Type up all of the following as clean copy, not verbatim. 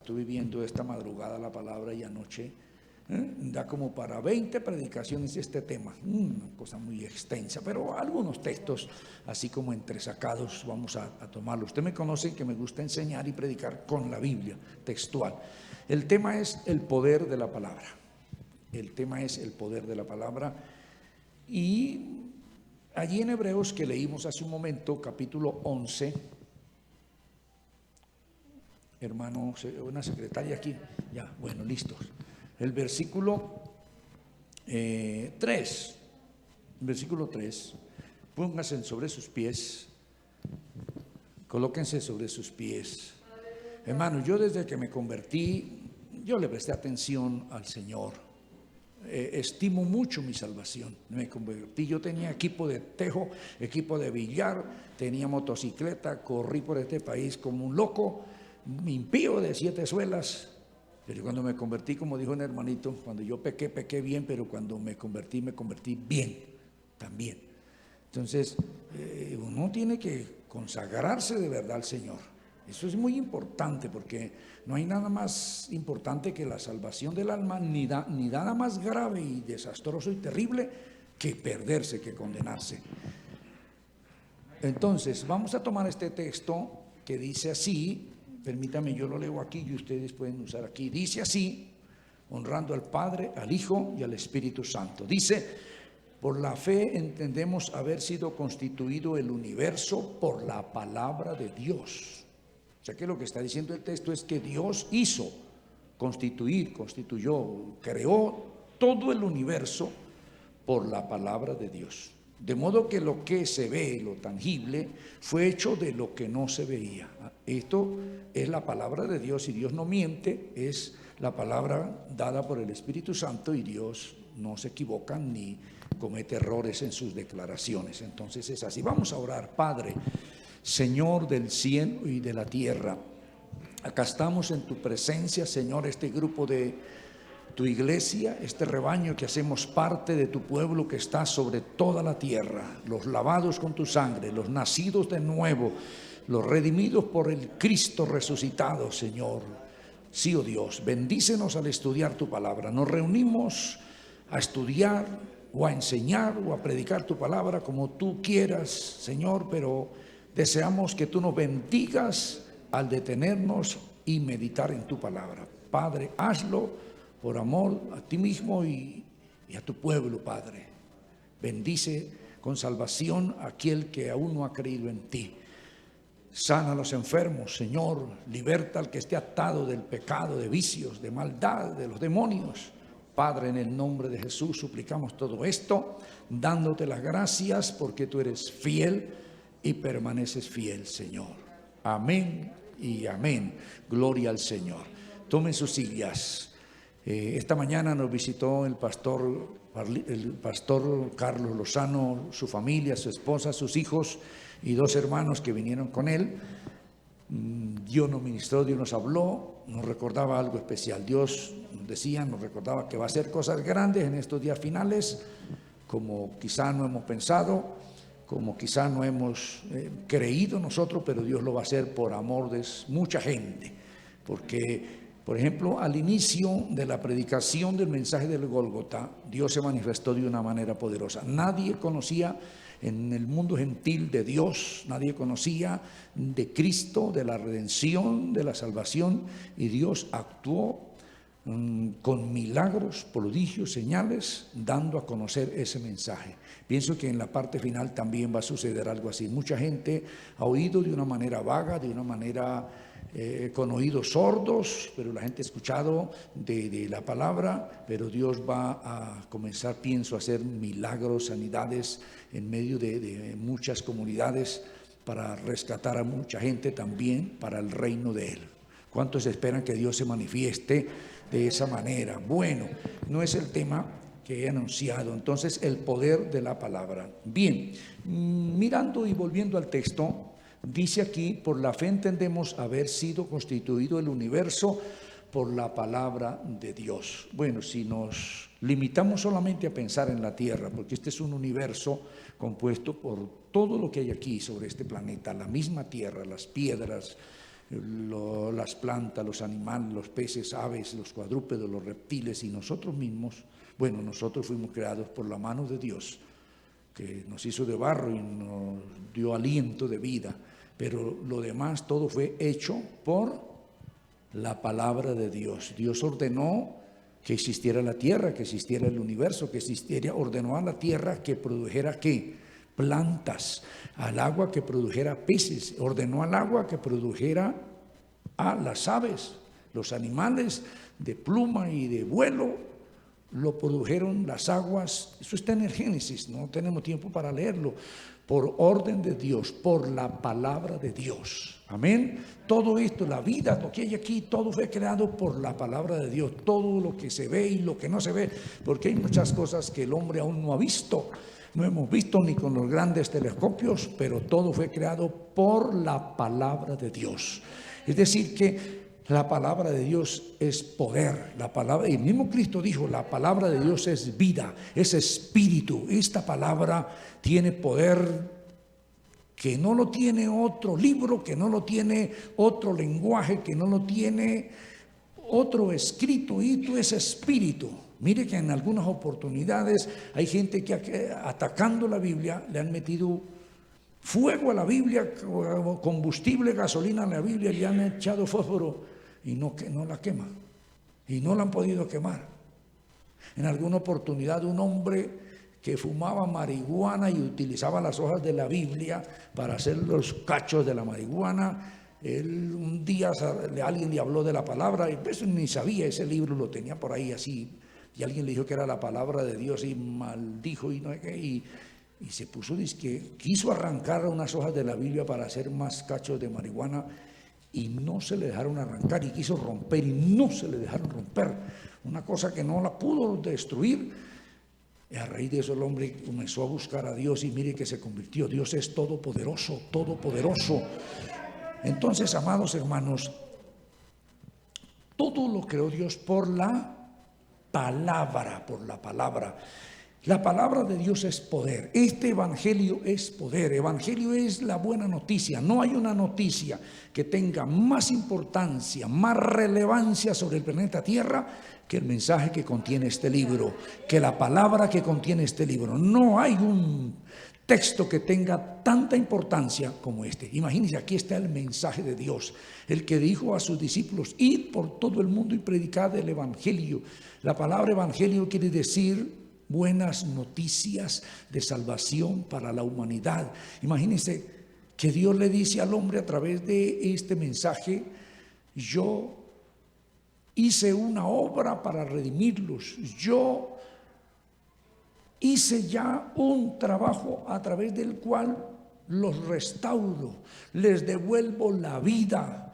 Estuve viendo esta madrugada la palabra y anoche da como para 20 predicaciones este tema, una cosa muy extensa, pero algunos textos así como entresacados vamos a tomarlos. Usted me conoce que me gusta enseñar y predicar con la Biblia textual. El tema es el poder de la palabra. El tema es el poder de la palabra. Y allí en Hebreos que leímos hace un momento, capítulo 11, hermano, una secretaria aquí, ya, bueno, listos. El versículo 3, pónganse sobre sus pies, colóquense sobre sus pies. Hermano, yo desde que me convertí, yo le presté atención al Señor. Estimo mucho mi salvación. Me convertí, yo tenía equipo de tejo, equipo de billar, tenía motocicleta, corrí por este país como un loco, impío de 7 suelas. Pero cuando me convertí, como dijo un hermanito, cuando yo pequé bien, pero cuando me convertí bien también. Entonces, uno tiene que consagrarse de verdad al Señor. Eso es muy importante, porque no hay nada más importante que la salvación del alma, ni nada más grave y desastroso y terrible que perderse, que condenarse. Entonces, vamos a tomar este texto que dice así. Permítame, yo lo leo aquí y ustedes pueden usar aquí. Dice así, honrando al Padre, al Hijo y al Espíritu Santo. Dice, por la fe entendemos haber sido constituido el universo por la palabra de Dios. O sea que lo que está diciendo el texto es que Dios hizo, constituyó, creó todo el universo por la palabra de Dios. De modo que lo que se ve, lo tangible, fue hecho de lo que no se veía. Esto es la palabra de Dios y Dios no miente, es la palabra dada por el Espíritu Santo y Dios no se equivoca ni comete errores en sus declaraciones. Entonces es así. Vamos a orar. Padre, Señor del cielo y de la tierra, acá estamos en tu presencia, Señor, este grupo de tu iglesia, este rebaño que hacemos parte de tu pueblo que está sobre toda la tierra, los lavados con tu sangre, los nacidos de nuevo, los redimidos por el Cristo resucitado, Señor. Sí, oh Dios, bendícenos al estudiar tu palabra. Nos reunimos a estudiar o a enseñar o a predicar tu palabra como tú quieras, Señor, pero deseamos que tú nos bendigas al detenernos y meditar en tu palabra. Padre, hazlo por amor a ti mismo y a tu pueblo, Padre. Bendice con salvación a aquel que aún no ha creído en ti. Sana a los enfermos, Señor. Liberta al que esté atado del pecado, de vicios, de maldad, de los demonios. Padre, en el nombre de Jesús suplicamos todo esto, dándote las gracias porque tú eres fiel y permaneces fiel, Señor. Amén y amén. Gloria al Señor. Tomen sus sillas. Esta mañana nos visitó el pastor Carlos Lozano, su familia, su esposa, sus hijos y 2 hermanos que vinieron con él. Dios nos ministró, Dios nos habló, nos recordaba algo especial. Dios nos recordaba que va a hacer cosas grandes en estos días finales, como quizá no hemos pensado, como quizá no hemos creído nosotros, pero Dios lo va a hacer por amor de mucha gente, porque por ejemplo, al inicio de la predicación del mensaje del Gólgota, Dios se manifestó de una manera poderosa. Nadie conocía en el mundo gentil de Dios, nadie conocía de Cristo, de la redención, de la salvación, y Dios actuó con milagros, prodigios, señales, dando a conocer ese mensaje. Pienso que en la parte final también va a suceder algo así. Mucha gente ha oído de una manera vaga, de una manera con oídos sordos, pero la gente ha escuchado de la palabra, pero Dios va a comenzar, pienso, a hacer milagros, sanidades en medio de muchas comunidades para rescatar a mucha gente también para el reino de Él. ¿Cuántos esperan que Dios se manifieste de esa manera? Bueno, no es el tema que he anunciado. Entonces, el poder de la palabra. Bien, mirando y volviendo al texto, dice aquí, por la fe entendemos haber sido constituido el universo por la palabra de Dios. Bueno, si nos limitamos solamente a pensar en la tierra, porque este es un universo compuesto por todo lo que hay aquí sobre este planeta, la misma tierra, las piedras, las plantas, los animales, los peces, aves, los cuadrúpedos, los reptiles y nosotros mismos. Bueno, nosotros fuimos creados por la mano de Dios, que nos hizo de barro y nos dio aliento de vida, pero lo demás todo fue hecho por la palabra de Dios. Dios ordenó que existiera la tierra, que existiera el universo, que existiera, ordenó a la tierra que produjera ¿qué? Plantas, al agua que produjera peces, ordenó al agua que produjera a las aves, los animales de pluma y de vuelo, lo produjeron las aguas. Eso está en el Génesis, no tenemos tiempo para leerlo. Por orden de Dios, por la palabra de Dios. Amén. Todo esto, la vida, lo que hay aquí, todo fue creado por la palabra de Dios. Todo lo que se ve y lo que no se ve, porque hay muchas cosas que el hombre aún no ha visto. No hemos visto ni con los grandes telescopios, pero todo fue creado por la palabra de Dios. Es decir que la palabra de Dios es poder. La palabra, el mismo Cristo dijo, la palabra de Dios es vida, es espíritu. Esta palabra tiene poder que no lo tiene otro libro, que no lo tiene otro lenguaje, que no lo tiene otro escrito. Y tú es espíritu. Mire que en algunas oportunidades hay gente que atacando la Biblia le han metido fuego a la Biblia, combustible, gasolina a la Biblia, le han echado fósforo y no la quema, y no la han podido quemar. En alguna oportunidad un hombre que fumaba marihuana y utilizaba las hojas de la Biblia para hacer los cachos de la marihuana, él un día alguien le habló de la palabra y pues ni sabía, ese libro lo tenía por ahí así, y alguien le dijo que era la palabra de Dios y maldijo y se puso, que quiso arrancar unas hojas de la Biblia para hacer más cachos de marihuana y no se le dejaron arrancar, y quiso romper y no se le dejaron romper, una cosa que no la pudo destruir. Y a raíz de eso el hombre comenzó a buscar a Dios y mire que se convirtió. Dios es todopoderoso, todopoderoso. Entonces, amados hermanos, todo lo creó Dios por la palabra, por la palabra. La palabra de Dios es poder. Este evangelio es poder. Evangelio es la buena noticia. No hay una noticia que tenga más importancia, más relevancia sobre el planeta Tierra que el mensaje que contiene este libro, que la palabra que contiene este libro. No hay un texto que tenga tanta importancia como este. Imagínense, aquí está el mensaje de Dios, el que dijo a sus discípulos: id por todo el mundo y predicad el evangelio. La palabra evangelio quiere decir buenas noticias de salvación para la humanidad. Imagínense que Dios le dice al hombre a través de este mensaje: yo hice una obra para redimirlos, yo hice ya un trabajo a través del cual los restauro, les devuelvo la vida.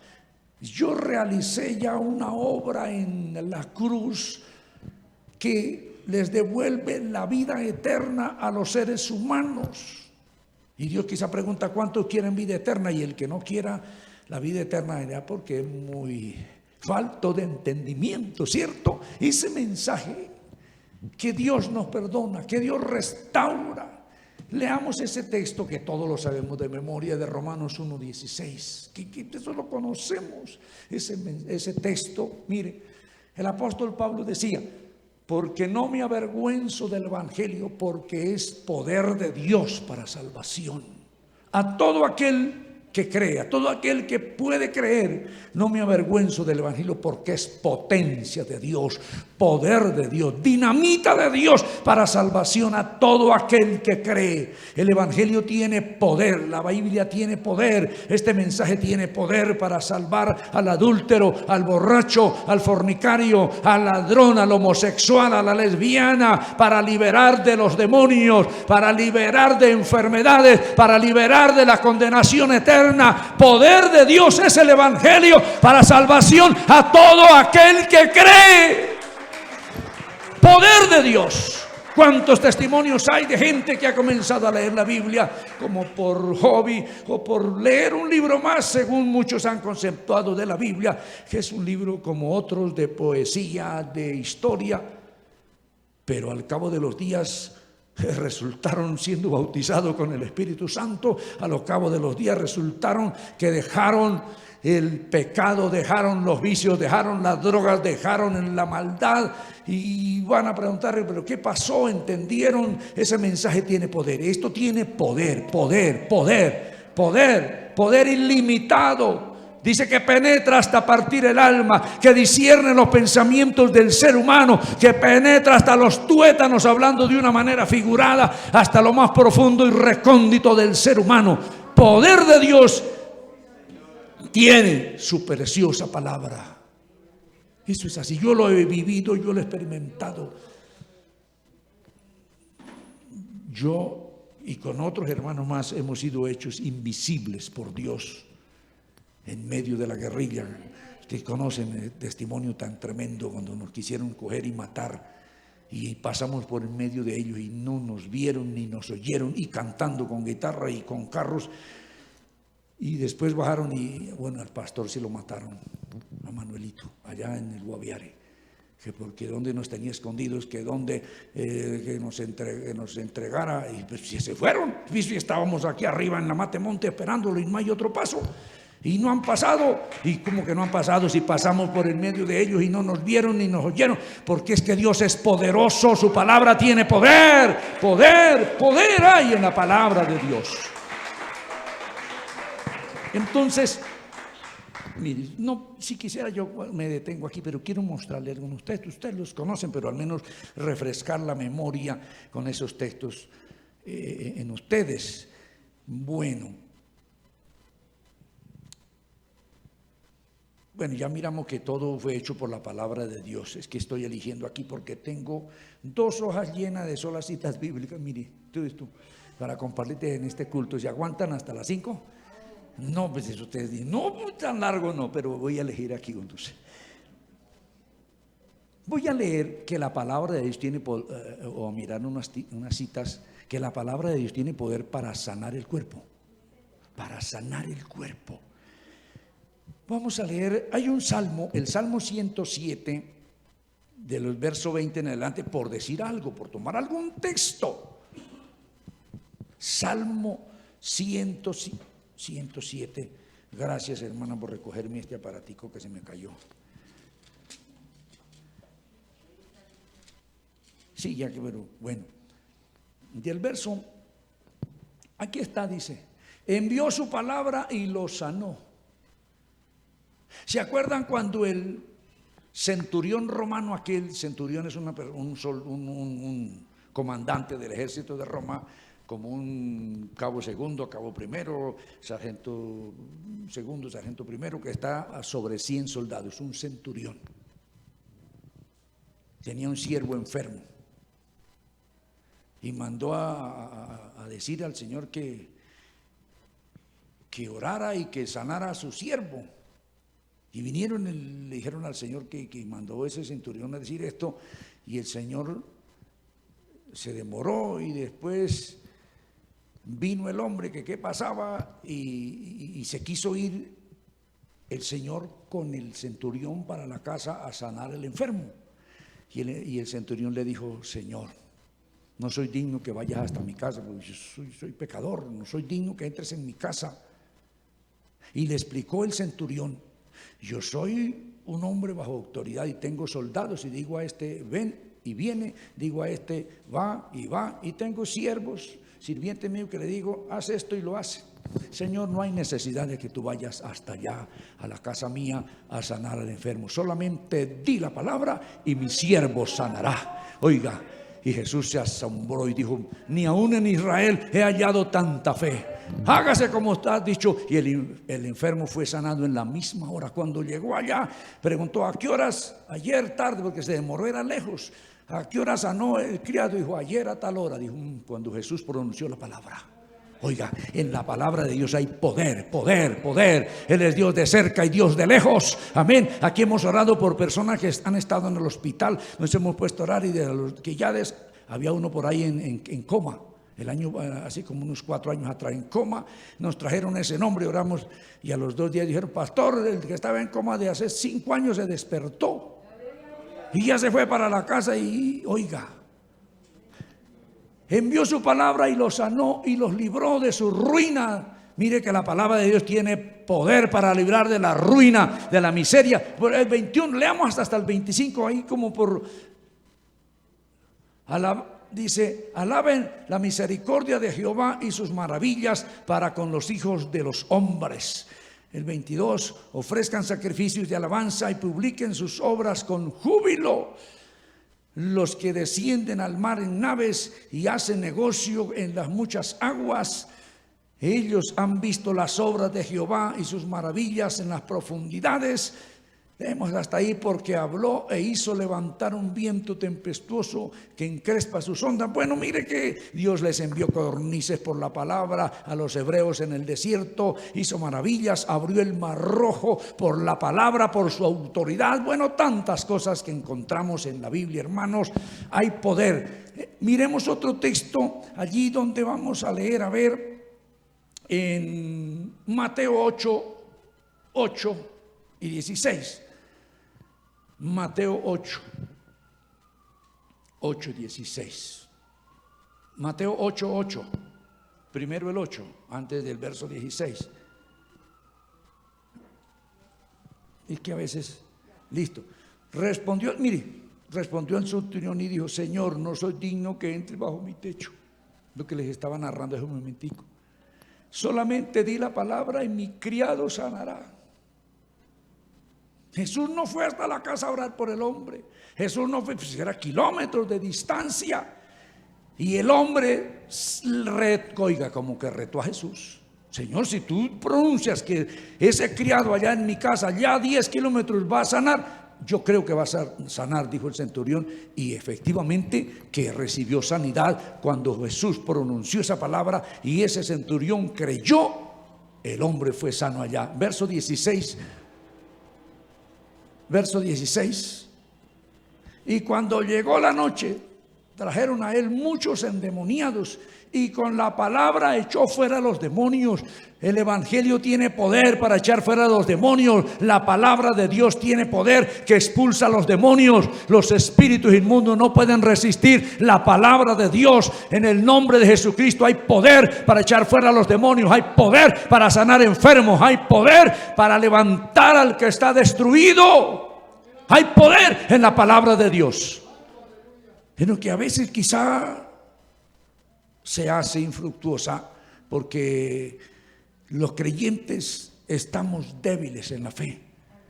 Yo realicé ya una obra en la cruz que les devuelve la vida eterna a los seres humanos. Y Dios quizá pregunta: ¿cuántos quieren vida eterna? Y el que no quiera la vida eterna dirá: porque es muy falto de entendimiento, ¿cierto? Ese mensaje que Dios nos perdona, que Dios restaura. Leamos ese texto que todos lo sabemos de memoria, de Romanos 1:16, que eso lo conocemos, ese texto. Mire, el apóstol Pablo decía: porque no me avergüenzo del evangelio, porque es poder de Dios para salvación a todo aquel que crea, todo aquel que puede creer. No me avergüenzo del evangelio, porque es potencia de Dios, poder de Dios, dinamita de Dios para salvación a todo aquel que cree. El evangelio tiene poder, la Biblia tiene poder, este mensaje tiene poder para salvar al adúltero, al borracho, al fornicario, al ladrón, al homosexual, a la lesbiana, para liberar de los demonios, para liberar de enfermedades, para liberar de la condenación eterna. Poder de Dios es el evangelio para salvación a todo aquel que cree. Poder de Dios. ¿Cuántos testimonios hay de gente que ha comenzado a leer la Biblia como por hobby o por leer un libro más, según muchos han conceptuado de la Biblia, que es un libro como otros, de poesía, de historia? Pero al cabo de los días resultaron siendo bautizados con el Espíritu Santo. A los cabos de los días resultaron que dejaron el pecado, dejaron los vicios, dejaron las drogas, dejaron la maldad. Y van a preguntarle, pero ¿qué pasó? ¿Entendieron? Ese mensaje tiene poder. Esto tiene poder, poder, poder, poder, poder ilimitado. Dice que penetra hasta partir el alma, que discierne los pensamientos del ser humano, que penetra hasta los tuétanos, hablando de una manera figurada, hasta lo más profundo y recóndito del ser humano. Poder de Dios tiene su preciosa palabra. Eso es así. Yo lo he vivido, yo lo he experimentado. Yo y con otros hermanos más hemos sido hechos invisibles por Dios en medio de la guerrilla. Ustedes conocen el testimonio tan tremendo cuando nos quisieron coger y matar, y pasamos por en medio de ellos y no nos vieron ni nos oyeron, y cantando con guitarra y con carros, y después bajaron y bueno, al pastor sí lo mataron, a Manuelito, allá en el Guaviare, que porque donde nos tenía escondidos, que donde que nos entregara, y pues si se fueron, y estábamos aquí arriba en la Matemonte esperándolo y no hay otro paso. Y no han pasado. ¿Y cómo que no han pasado si pasamos por el medio de ellos y no nos vieron ni nos oyeron? Porque es que Dios es poderoso, su palabra tiene poder, poder, poder hay en la palabra de Dios. Entonces, mire, no, si quisiera yo me detengo aquí, pero quiero mostrarle algo a ustedes los conocen, pero al menos refrescar la memoria con esos textos en ustedes. Bueno, ya miramos que todo fue hecho por la palabra de Dios. Es que estoy eligiendo aquí porque tengo 2 hojas llenas de solas citas bíblicas. Mire, todo esto para compartirte en este culto. ¿Se aguantan hasta las 5? No, pues eso ustedes dicen, no, tan largo no, pero voy a elegir aquí entonces. Voy a leer que la palabra de Dios tiene poder, o a mirar unas citas, que la palabra de Dios tiene poder para sanar el cuerpo. Para sanar el cuerpo. Vamos a leer, hay un salmo, el Salmo 107, de los versos 20 en adelante, por decir algo, por tomar algún texto. Salmo 107. Gracias, hermana, por recogerme este aparatico que se me cayó. Sí, ya que, pero bueno. Y el verso, aquí está, dice, envió su palabra y lo sanó. ¿Se acuerdan cuando el centurión romano, aquel centurión es un comandante del ejército de Roma, como un cabo segundo, cabo primero, sargento segundo, sargento primero, que está sobre 100 soldados, un centurión? Tenía un siervo enfermo y mandó a decir al Señor que orara y que sanara a su siervo. Y vinieron y le dijeron al Señor que mandó ese centurión a decir esto, y el Señor se demoró, y después vino el hombre que qué pasaba, y se quiso ir el Señor con el centurión para la casa a sanar al enfermo. Y el centurión le dijo, Señor, no soy digno que vayas hasta mi casa, porque yo soy pecador, no soy digno que entres en mi casa. Y le explicó el centurión, yo soy un hombre bajo autoridad y tengo soldados, y digo a este ven y viene, digo a este va, y tengo siervos, sirviente mío, que le digo haz esto y lo hace. Señor, no hay necesidad de que tú vayas hasta allá a la casa mía a sanar al enfermo, solamente di la palabra y mi siervo sanará. Oiga, y Jesús se asombró y dijo, ni aún en Israel he hallado tanta fe. Hágase como está dicho. Y el enfermo fue sanado en la misma hora. Cuando llegó allá, preguntó, ¿a qué horas? Ayer tarde, porque se demoró, era lejos. ¿A qué hora sanó el criado? Dijo, ayer a tal hora. Dijo, cuando Jesús pronunció la palabra. Oiga, en la palabra de Dios hay poder, poder, poder. Él es Dios de cerca y Dios de lejos. Amén. Aquí hemos orado por personas que han estado en el hospital. Nos hemos puesto a orar, y de los que ya había uno por ahí en coma. El año, así como unos 4 años atrás, en coma. Nos trajeron ese nombre, oramos, y a los 2 días dijeron, pastor, el que estaba en coma de hace 5 años se despertó y ya se fue para la casa. Y oiga, envió su palabra y los sanó y los libró de su ruina. Mire que la palabra de Dios tiene poder para librar de la ruina, de la miseria. Por el 21, leamos hasta el 25 ahí como por... Dice, alaben la misericordia de Jehová y sus maravillas para con los hijos de los hombres. El 22, ofrezcan sacrificios de alabanza y publiquen sus obras con júbilo. Los que descienden al mar en naves y hacen negocio en las muchas aguas, ellos han visto las obras de Jehová y sus maravillas en las profundidades. Leemos hasta ahí, porque habló e hizo levantar un viento tempestuoso que encrespa sus ondas. Bueno, mire que Dios les envió codornices por la palabra a los hebreos en el desierto, hizo maravillas, abrió el mar rojo por la palabra, por su autoridad. Bueno, tantas cosas que encontramos en la Biblia, hermanos. Hay poder. Miremos otro texto allí donde vamos a leer, a ver, en Mateo 8 y 16. Mateo 8 y 16. Mateo 8, primero el 8, antes del verso 16. Es que a veces, listo. Respondió el centurión y dijo: Señor, no soy digno que entre bajo mi techo. Lo que les estaba narrando es un momentico. Solamente di la palabra y mi criado sanará. Jesús no fue hasta la casa a orar por el hombre. Jesús no fue, pues era kilómetros de distancia. Y el hombre, oiga, como que retó a Jesús. Señor, si tú pronuncias que ese criado allá en mi casa, ya 10 kilómetros va a sanar, yo creo que va a sanar, dijo el centurión. Y efectivamente que recibió sanidad cuando Jesús pronunció esa palabra y ese centurión creyó. El hombre fue sano allá. Verso 16. Y cuando llegó la noche, trajeron a él muchos endemoniados y con la palabra echó fuera a los demonios. El evangelio tiene poder para echar fuera a los demonios. La palabra de Dios tiene poder que expulsa a los demonios. Los espíritus inmundos no pueden resistir la palabra de Dios. En el nombre de Jesucristo hay poder para echar fuera a los demonios. Hay poder para sanar enfermos. Hay poder para levantar al que está destruido. Hay poder en la palabra de Dios. Pero que a veces quizá se hace infructuosa porque los creyentes estamos débiles en la fe.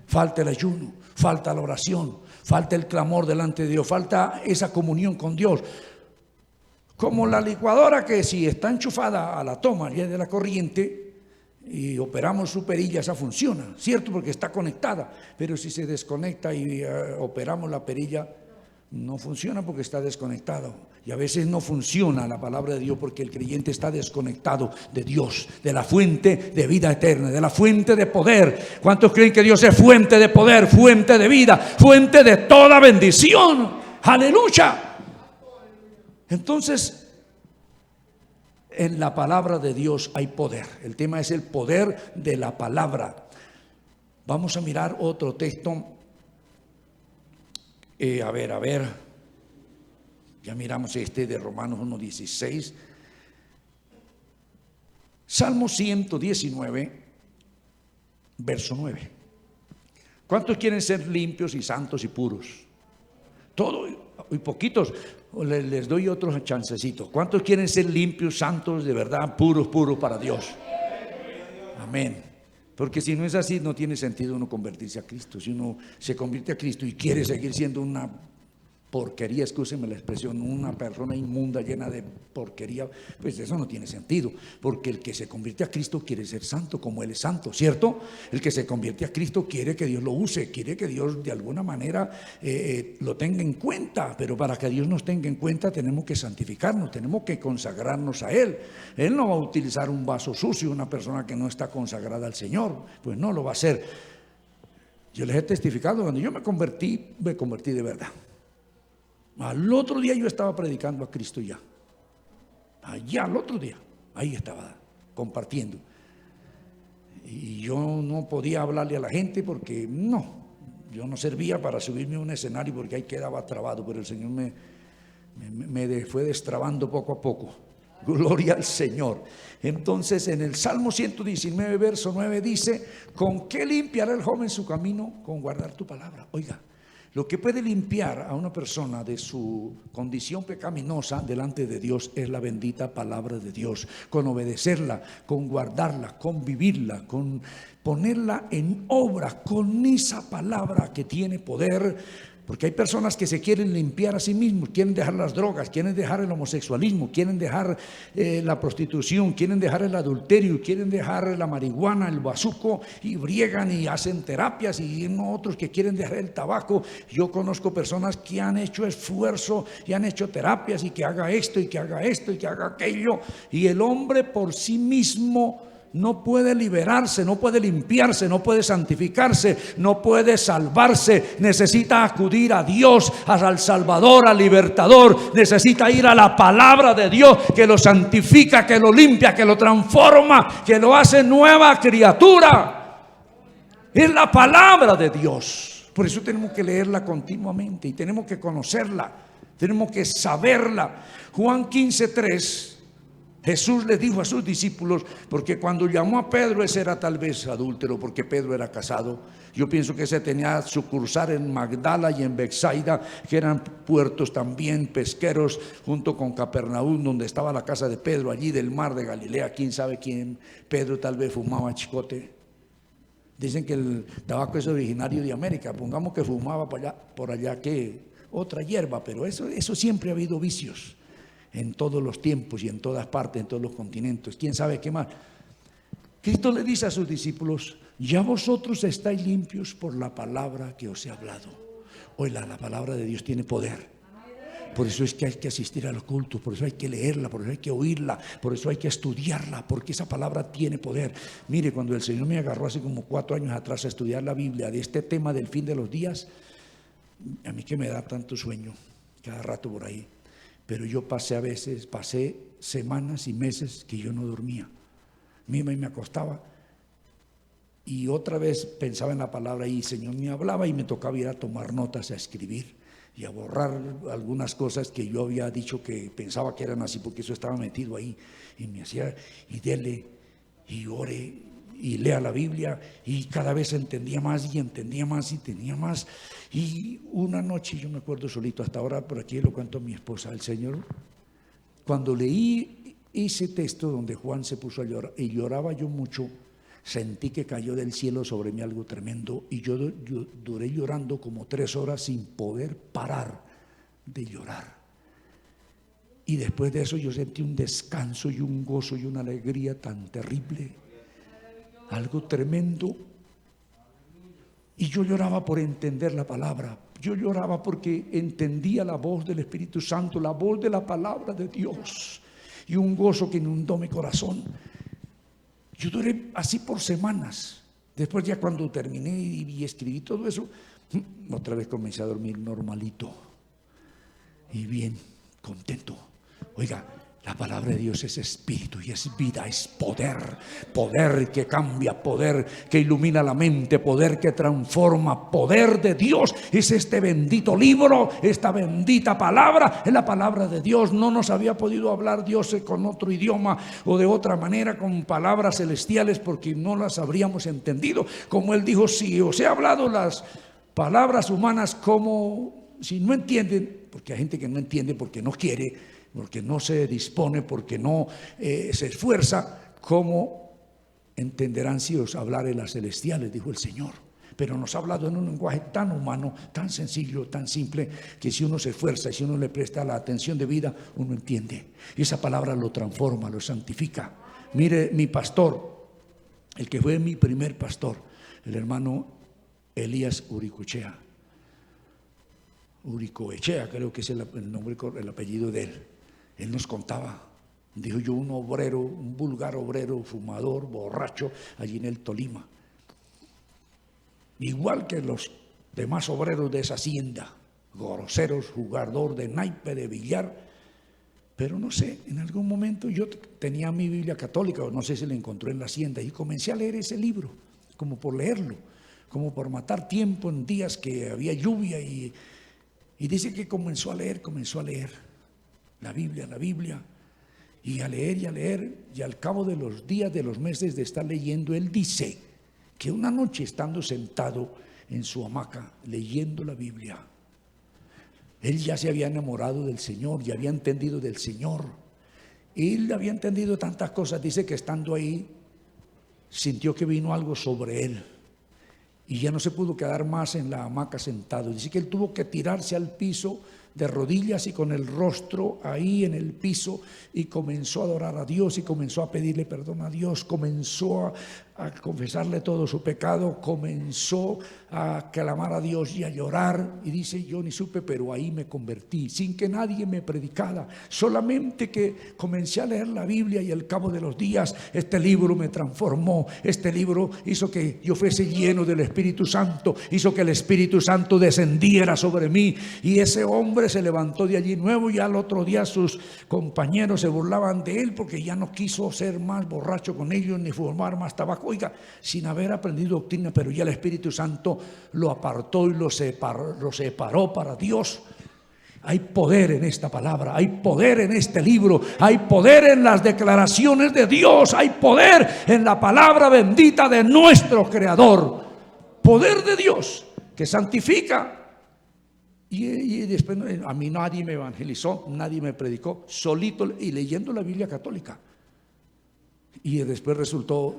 Falta el ayuno, falta la oración, falta el clamor delante de Dios, falta esa comunión con Dios. Como la licuadora que si está enchufada a la toma de la corriente y operamos su perilla, esa funciona, ¿cierto? Porque está conectada. Pero si se desconecta y operamos la perilla, no funciona porque está desconectado. Y a veces no funciona la palabra de Dios porque el creyente está desconectado de Dios, de la fuente de vida eterna, de la fuente de poder. ¿Cuántos creen que Dios es fuente de poder, fuente de vida, fuente de toda bendición? ¡Aleluya! Entonces, en la palabra de Dios hay poder. El tema es el poder de la palabra. Vamos a mirar otro texto. A ver, ya miramos este de Romanos 1:16. Salmo 119, verso 9. ¿Cuántos quieren ser limpios y santos y puros? Todos y poquitos. Les doy otros chancecitos. ¿Cuántos quieren ser limpios, santos, de verdad, puros para Dios? Amén. Porque si no es así, no tiene sentido uno convertirse a Cristo. Si uno se convierte a Cristo y quiere seguir siendo una porquería, excúsenme la expresión, una persona inmunda llena de porquería, pues eso no tiene sentido. Porque el que se convierte a Cristo quiere ser santo como Él es santo, ¿cierto? El que se convierte a Cristo quiere que Dios lo use, quiere que Dios de alguna manera lo tenga en cuenta. Pero para que Dios nos tenga en cuenta tenemos que santificarnos, tenemos que consagrarnos a Él. Él no va a utilizar un vaso sucio, una persona que no está consagrada al Señor, pues no lo va a hacer. Yo les he testificado, cuando yo me convertí de verdad. Al otro día yo estaba predicando a Cristo ya. Allá al otro día, ahí estaba compartiendo. Y yo no podía hablarle a la gente porque yo no servía para subirme a un escenario porque ahí quedaba trabado. Pero el Señor Me fue destrabando poco a poco. Gloria al Señor. Entonces en el Salmo 119 verso 9 dice: ¿con qué limpiará el joven su camino? Con guardar tu palabra. Oiga, lo que puede limpiar a una persona de su condición pecaminosa delante de Dios es la bendita palabra de Dios, con obedecerla, con guardarla, con vivirla, con ponerla en obra, con esa palabra que tiene poder. Porque hay personas que se quieren limpiar a sí mismos, quieren dejar las drogas, quieren dejar el homosexualismo, quieren dejar la prostitución, quieren dejar el adulterio, quieren dejar la marihuana, el bazuco, y briegan y hacen terapias, y otros que quieren dejar el tabaco. Yo conozco personas que han hecho esfuerzo y han hecho terapias, y que haga esto y que haga esto y que haga aquello, y el hombre por sí mismo no puede liberarse, no puede limpiarse, no puede santificarse, no puede salvarse. Necesita acudir a Dios, al Salvador, al Libertador. Necesita ir a la palabra de Dios, que lo santifica, que lo limpia, que lo transforma, que lo hace nueva criatura. Es la palabra de Dios. Por eso tenemos que leerla continuamente y tenemos que conocerla, tenemos que saberla. Juan 15:3. Jesús le dijo a sus discípulos, porque cuando llamó a Pedro, ese era tal vez adúltero, porque Pedro era casado. Yo pienso que ese tenía sucursal en Magdala y en Betsaida, que eran puertos también pesqueros, junto con Capernaum, donde estaba la casa de Pedro, allí del mar de Galilea. Quién sabe quién. Pedro tal vez fumaba chicote. Dicen que el tabaco es originario de América. Pongamos que fumaba por allá que otra hierba, pero eso siempre ha habido vicios. En todos los tiempos y en todas partes, en todos los continentes. ¿Quién sabe qué más? Cristo le dice a sus discípulos: ya vosotros estáis limpios por la palabra que os he hablado. Oiga, la palabra de Dios tiene poder. Por eso es que hay que asistir a los cultos, por eso hay que leerla, por eso hay que oírla, por eso hay que estudiarla, porque esa palabra tiene poder. Mire, cuando el Señor me agarró hace como 4 años atrás a estudiar la Biblia de este tema del fin de los días, a mí que me da tanto sueño cada rato por ahí. Pero yo pasé semanas y meses que yo no dormía. Y me acostaba y otra vez pensaba en la palabra, y el Señor me hablaba y me tocaba ir a tomar notas, a escribir y a borrar algunas cosas que yo había dicho que pensaba que eran así, porque eso estaba metido ahí. Y me hacía, y dele, y ore, y lea la Biblia, y cada vez entendía más y entendía más y tenía más. Y una noche, yo me acuerdo solito, hasta ahora por aquí lo cuento a mi esposa, el Señor, cuando leí ese texto donde Juan se puso a llorar, y lloraba yo mucho, sentí que cayó del cielo sobre mí algo tremendo, y yo duré llorando como 3 horas sin poder parar de llorar. Y después de eso yo sentí un descanso y un gozo y una alegría tan terrible, algo tremendo. Y yo lloraba por entender la palabra. Yo lloraba porque entendía la voz del Espíritu Santo, la voz de la palabra de Dios, y un gozo que inundó mi corazón. Yo duré así por semanas. Después, ya cuando terminé y escribí todo eso, otra vez comencé a dormir normalito y bien contento. Oiga, la palabra de Dios es espíritu y es vida, es poder. Poder que cambia, poder que ilumina la mente, poder que transforma. Poder de Dios es este bendito libro, esta bendita palabra. Es la palabra de Dios. No nos había podido hablar Dios con otro idioma o de otra manera, con palabras celestiales, porque no las habríamos entendido. Como Él dijo: si os he hablado las palabras humanas, como si no entienden, porque hay gente que no entiende porque no quiere, porque no se dispone, porque no se esfuerza, ¿cómo entenderán si os hablaré las celestiales? Dijo el Señor. Pero nos ha hablado en un lenguaje tan humano, tan sencillo, tan simple, que si uno se esfuerza y si uno le presta la atención debida, uno entiende. Y esa palabra lo transforma, lo santifica. Mire, mi pastor, el que fue mi primer pastor, el hermano Elías Uricoechea, creo que es el nombre, el apellido de él. Él nos contaba, dijo: yo un obrero, un vulgar obrero, fumador, borracho, allí en el Tolima, igual que los demás obreros de esa hacienda, groseros, jugador de naipe, de billar. Pero no sé, en algún momento yo tenía mi Biblia católica, o no sé si la encontré en la hacienda, y comencé a leer ese libro, como por leerlo, como por matar tiempo en días que había lluvia, y dice que comenzó a leer. la Biblia. Y a leer, y al cabo de los días, de los meses de estar leyendo, él dice que una noche, estando sentado en su hamaca leyendo la Biblia, él ya se había enamorado del Señor, ya había entendido del Señor. Él había entendido tantas cosas. Dice que estando ahí sintió que vino algo sobre él y ya no se pudo quedar más en la hamaca sentado. Dice que él tuvo que tirarse al piso de rodillas y con el rostro ahí en el piso, y comenzó a adorar a Dios y comenzó a pedirle perdón a Dios, comenzó a confesarle todo su pecado, comenzó a clamar a Dios y a llorar. Y dice: yo ni supe, pero ahí me convertí sin que nadie me predicara, solamente que comencé a leer la Biblia, y al cabo de los días este libro me transformó. Este libro hizo que yo fuese lleno del Espíritu Santo, hizo que el Espíritu Santo descendiera sobre mí, y ese hombre se levantó de allí nuevo. Y al otro día sus compañeros se burlaban de él porque ya no quiso ser más borracho con ellos ni fumar más tabaco, oiga, sin haber aprendido doctrina, pero ya el Espíritu Santo lo apartó y lo separó para Dios. Hay poder en esta palabra, hay poder en este libro, hay poder en las declaraciones de Dios, hay poder en la palabra bendita de nuestro Creador. Poder de Dios que santifica. Y después a mí nadie me evangelizó, nadie me predicó, solito y leyendo la Biblia católica. Y después resultó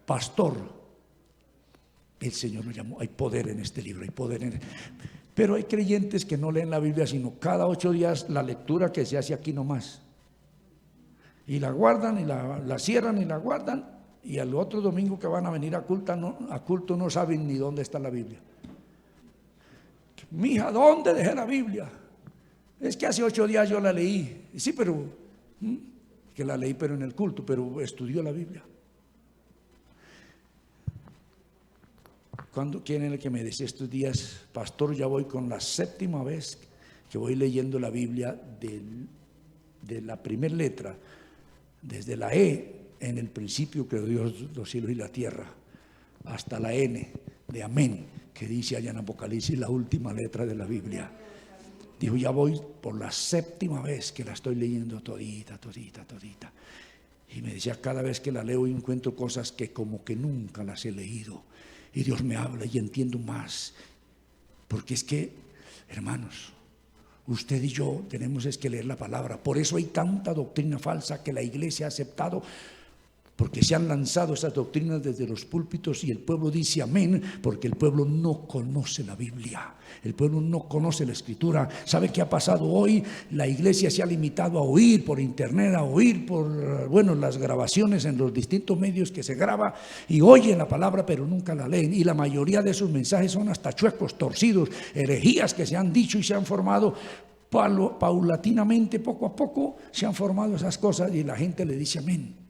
pastor. El Señor lo llamó. Hay poder en este libro, hay poder en... Pero hay creyentes que no leen la Biblia sino cada 8 días la lectura que se hace aquí nomás. Y la guardan y la cierran y la guardan, y al otro domingo que van a venir a culto no saben ni dónde está la Biblia. Mija, ¿dónde dejé la Biblia? Es que hace 8 días yo la leí. Sí, pero que la leí, pero en el culto, pero estudió la Biblia. ¿Quién era el que me decía estos días: pastor, ya voy con la 7ª vez que voy leyendo la Biblia de la primera letra, desde la E, en el principio creó Dios los cielos y la tierra, hasta la N de amén, que dice allá en Apocalipsis, la última letra de la Biblia? Dijo: ya voy por la 7ª vez que la estoy leyendo todita. Y me decía: cada vez que la leo encuentro cosas que como que nunca las he leído, y Dios me habla y entiendo más. Porque es que, hermanos, usted y yo tenemos es que leer la palabra. Por eso hay tanta doctrina falsa que la iglesia ha aceptado, porque se han lanzado esas doctrinas desde los púlpitos, y el pueblo dice amén, porque el pueblo no conoce la Biblia, el pueblo no conoce la Escritura. ¿Sabe qué ha pasado hoy? La iglesia se ha limitado a oír por internet, a oír por, las grabaciones en los distintos medios que se graba, y oyen la palabra pero nunca la leen, y la mayoría de esos mensajes son hasta chuecos, torcidos, herejías que se han dicho y se han formado paulatinamente, poco a poco se han formado esas cosas, y la gente le dice amén.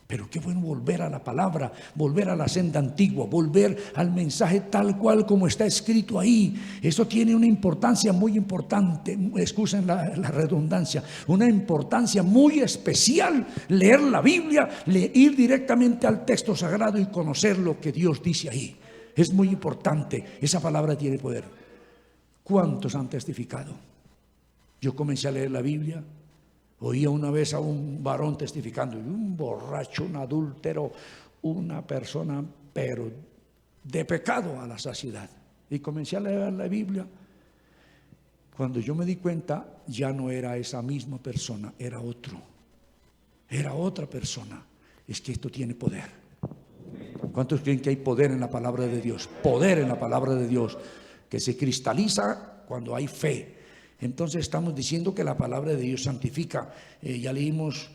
Pero qué bueno volver a la palabra, volver a la senda antigua, volver al mensaje tal cual como está escrito ahí. Eso tiene una importancia muy importante, excusen la redundancia, una importancia muy especial. Leer la Biblia, ir directamente al texto sagrado y conocer lo que Dios dice ahí. Es muy importante, esa palabra tiene poder. ¿Cuántos han testificado? Yo comencé a leer la Biblia. Oía una vez a un varón testificando, y un borracho, un adúltero, una persona, pero de pecado a la saciedad. Y comencé a leer la Biblia. Cuando yo me di cuenta, ya no era esa misma persona, era otra persona. Es que esto tiene poder. ¿Cuántos creen que hay poder en la palabra de Dios? Poder en la palabra de Dios, que se cristaliza cuando hay fe. Entonces estamos diciendo que la palabra de Dios santifica. Ya leímos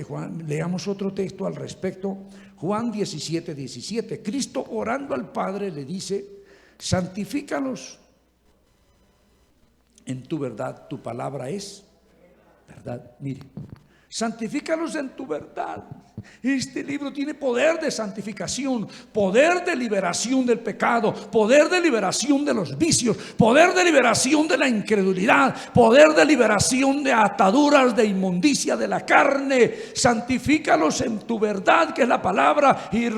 Juan, leamos otro texto al respecto. Juan 17:17. Cristo, orando al Padre, le dice: santifícalos en tu verdad, tu palabra es verdad. Mire, santifícalos en tu verdad. Este libro tiene poder de santificación, poder de liberación del pecado, poder de liberación de los vicios, poder de liberación de la incredulidad, poder de liberación de ataduras de inmundicia de la carne. Santifícalos en tu verdad, que es la palabra, y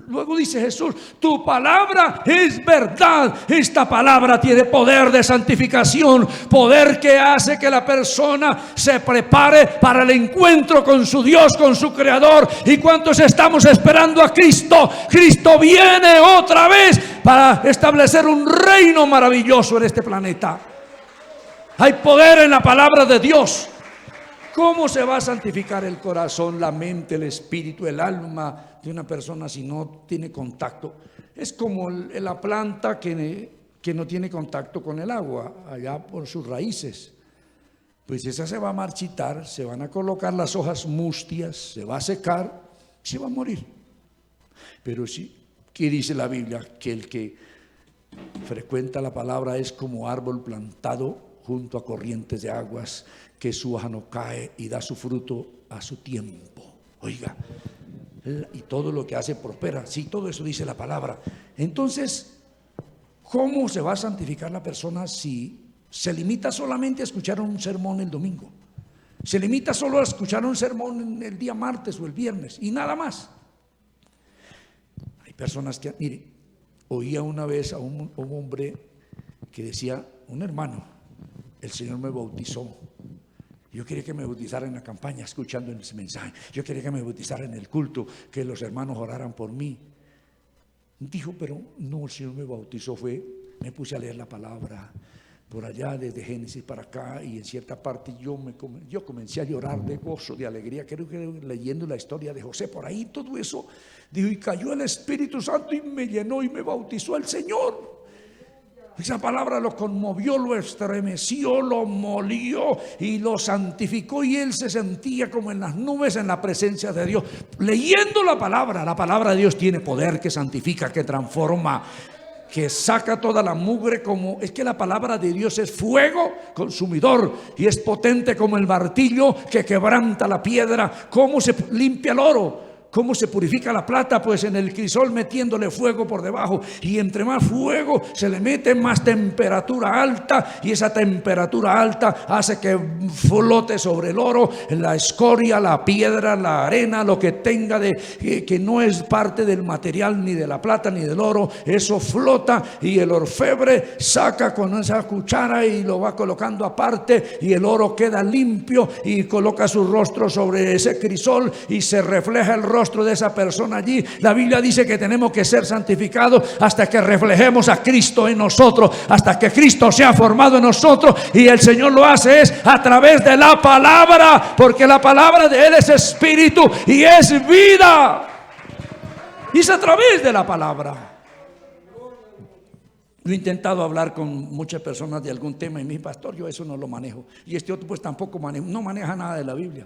Luego dice Jesús, tu palabra es verdad. Esta palabra tiene poder de santificación, poder que hace que la persona se prepare para el encuentro con su Dios, con su Creador. ¿Y cuántos estamos esperando a Cristo? Cristo viene otra vez para establecer un reino maravilloso en este planeta. Hay poder en la palabra de Dios. ¿Cómo se va a santificar el corazón, la mente, el espíritu, el alma de una persona si no tiene contacto? Es como la planta que no tiene contacto con el agua, allá por sus raíces. Pues esa se va a marchitar, se van a colocar las hojas mustias, se va a secar, se va a morir. Pero sí, ¿qué dice la Biblia? Que el que frecuenta la palabra es como árbol plantado junto a corrientes de aguas, que su hoja no cae y da su fruto a su tiempo. Oiga, y todo lo que hace prospera. Sí, todo eso dice la palabra. Entonces, ¿cómo se va a santificar la persona si se limita solamente a escuchar un sermón el domingo? Se limita solo a escuchar un sermón el día martes o el viernes y nada más. Hay personas que, mire, oía una vez a un hombre que decía, un hermano, el Señor me bautizó. Yo quería que me bautizara en la campaña, escuchando ese mensaje. Yo quería que me bautizara en el culto, que los hermanos oraran por mí. Dijo, pero no, el Señor me bautizó, me puse a leer la palabra por allá desde Génesis para acá, y en cierta parte yo comencé a llorar de gozo, de alegría, creo que leyendo la historia de José, por ahí todo eso, dijo, y cayó el Espíritu Santo y me llenó y me bautizó el Señor. Esa palabra lo conmovió, lo estremeció, lo molió y lo santificó, y él se sentía como en las nubes en la presencia de Dios, leyendo la palabra de Dios tiene poder que santifica, que transforma, que saca toda la mugre. Como es que la palabra de Dios es fuego consumidor y es potente como el martillo que quebranta la piedra. ¿Cómo se limpia el oro? ¿Cómo se purifica la plata? Pues en el crisol metiéndole fuego por debajo, y entre más fuego se le mete, más temperatura alta, y esa temperatura alta hace que flote sobre el oro la escoria, la piedra, la arena, lo que tenga que no es parte del material ni de la plata ni del oro. Eso flota, y el orfebre saca con esa cuchara y lo va colocando aparte, y el oro queda limpio, y coloca su rostro sobre ese crisol y se refleja el rostro de esa persona allí. La Biblia dice que tenemos que ser santificados hasta que reflejemos a Cristo en nosotros, hasta que Cristo sea formado en nosotros, y el Señor lo hace es a través de la palabra, porque la palabra de Él es espíritu y es vida, y es a través de la palabra. Yo he intentado hablar con muchas personas de algún tema y mi pastor, yo eso no lo manejo, y este otro pues tampoco no maneja nada de la Biblia.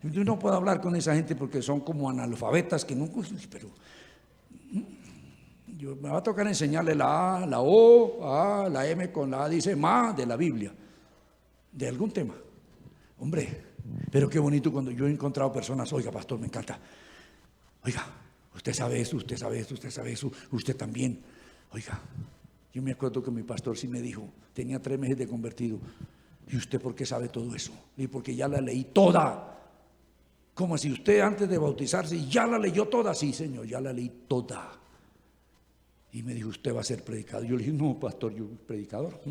Yo no puedo hablar con esa gente porque son como analfabetas que nunca, pero me va a tocar enseñarle la A, la O, la M con la A, dice ma de la Biblia, de algún tema. Hombre, pero qué bonito cuando yo he encontrado personas, oiga pastor, me encanta, oiga, usted sabe eso, usted sabe eso, usted sabe eso, usted también. Oiga, yo me acuerdo que mi pastor sí me dijo, tenía 3 meses de convertido, ¿y usted por qué sabe todo eso? Y porque ya la leí toda. Como si usted antes de bautizarse ya la leyó toda. Sí, Señor, ya la leí toda. Y me dijo, usted va a ser predicador. Yo le dije, no, pastor, yo predicador.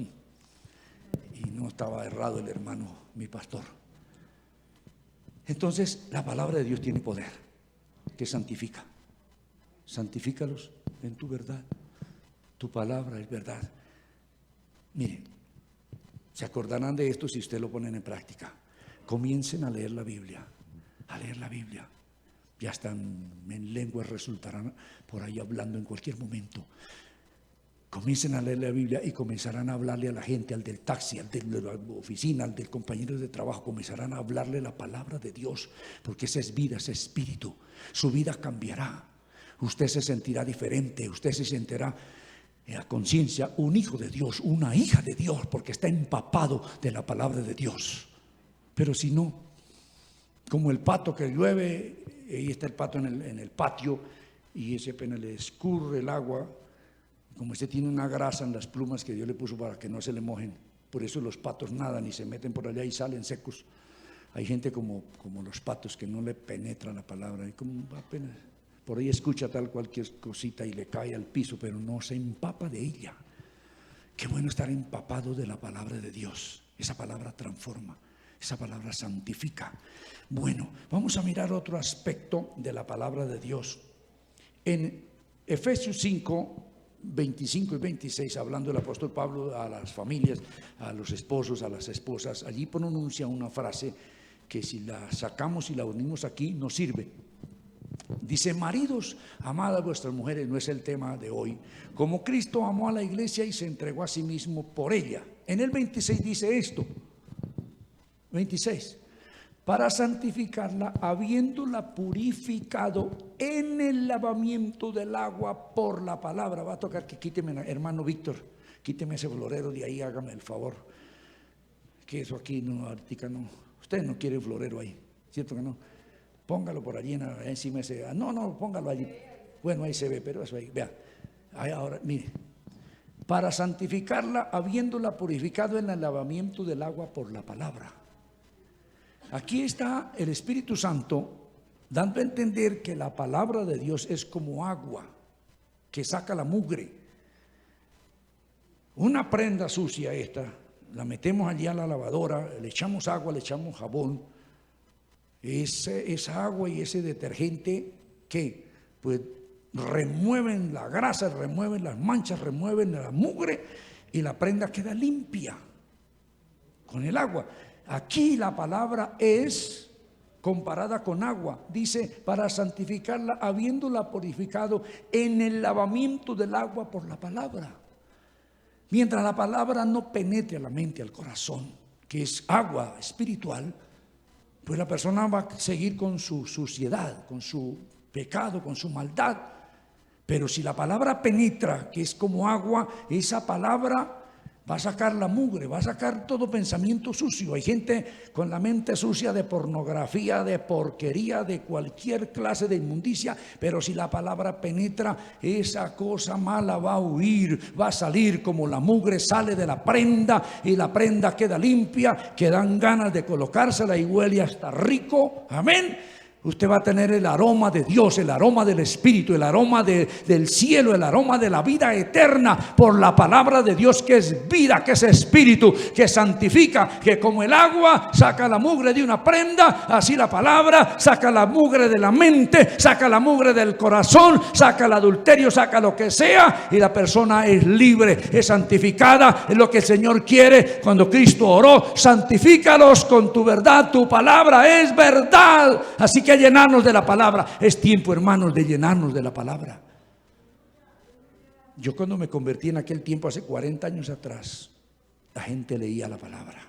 Y no estaba errado el hermano, mi pastor. Entonces, la palabra de Dios tiene poder que santifica. Santifícalos en tu verdad. Tu palabra es verdad. Miren, se acordarán de esto si ustedes lo ponen en práctica. Comiencen a leer la Biblia. A leer la Biblia. Ya están en lenguas, resultarán por ahí hablando en cualquier momento. Comiencen a leer la Biblia y comenzarán a hablarle a la gente, al del taxi, al de la oficina, al del compañero de trabajo. Comenzarán a hablarle la palabra de Dios, porque esa es vida, ese espíritu. Su vida cambiará. Usted se sentirá diferente, usted se sentirá a conciencia un hijo de Dios, una hija de Dios, porque está empapado de la palabra de Dios. Pero si no, como el pato que llueve, ahí está el pato en el patio, y ese apenas le escurre el agua, como este tiene una grasa en las plumas que Dios le puso para que no se le mojen, por eso los patos nadan y se meten por allá y salen secos. Hay gente como los patos que no le penetra la palabra, y como apenas, por ahí escucha tal cualquier cosita y le cae al piso, pero no se empapa de ella. Qué bueno estar empapado de la palabra de Dios. Esa palabra transforma, esa palabra santifica. Bueno, vamos a mirar otro aspecto de la palabra de Dios. En Efesios 5, 25 y 26, hablando el apóstol Pablo a las familias, a los esposos, a las esposas, allí pronuncia una frase que si la sacamos y la unimos aquí nos sirve. Dice: maridos, amad a vuestras mujeres. No es el tema de hoy. Como Cristo amó a la iglesia y se entregó a sí mismo por ella. En el 26 dice esto, 26: para santificarla, habiéndola purificado en el lavamiento del agua por la palabra. Va a tocar que quíteme, hermano Víctor, quíteme ese florero de ahí, hágame el favor. Que eso aquí no, ahorita no. Usted no quiere florero ahí, ¿cierto que no? Póngalo por allí encima ese. No, póngalo allí. Bueno, ahí se ve, pero eso ahí, vea. Ahí ahora, mire. Para santificarla, habiéndola purificado en el lavamiento del agua por la palabra. Aquí está el Espíritu Santo dando a entender que la palabra de Dios es como agua que saca la mugre. Una prenda sucia esta, la metemos allí a la lavadora, le echamos agua, le echamos jabón. Esa agua y ese detergente que pues remueven la grasa, remueven las manchas, remueven la mugre y la prenda queda limpia con el agua. Aquí la palabra es comparada con agua. Dice: para santificarla, habiéndola purificado en el lavamiento del agua por la palabra. Mientras la palabra no penetre a la mente, al corazón, que es agua espiritual, pues la persona va a seguir con su suciedad, con su pecado, con su maldad. Pero si la palabra penetra, que es como agua, esa palabra va a sacar la mugre, va a sacar todo pensamiento sucio. Hay gente con la mente sucia de pornografía, de porquería, de cualquier clase de inmundicia, pero si la palabra penetra, esa cosa mala va a huir, va a salir como la mugre sale de la prenda y la prenda queda limpia, que dan ganas de colocársela y huele hasta rico. Amén. Usted va a tener el aroma de Dios, el aroma del Espíritu, el aroma del cielo, el aroma de la vida eterna por la palabra de Dios, que es vida, que es Espíritu, que santifica, que como el agua saca la mugre de una prenda, así la palabra saca la mugre de la mente, saca la mugre del corazón, saca el adulterio, saca lo que sea, y la persona es libre, es santificada. Es lo que el Señor quiere cuando Cristo oró: santifícalos con tu verdad, tu palabra es verdad. Así que llenarnos de la palabra. Es tiempo, hermanos, de llenarnos de la palabra. Yo cuando me convertí en aquel tiempo, hace 40 años atrás, la gente leía la palabra.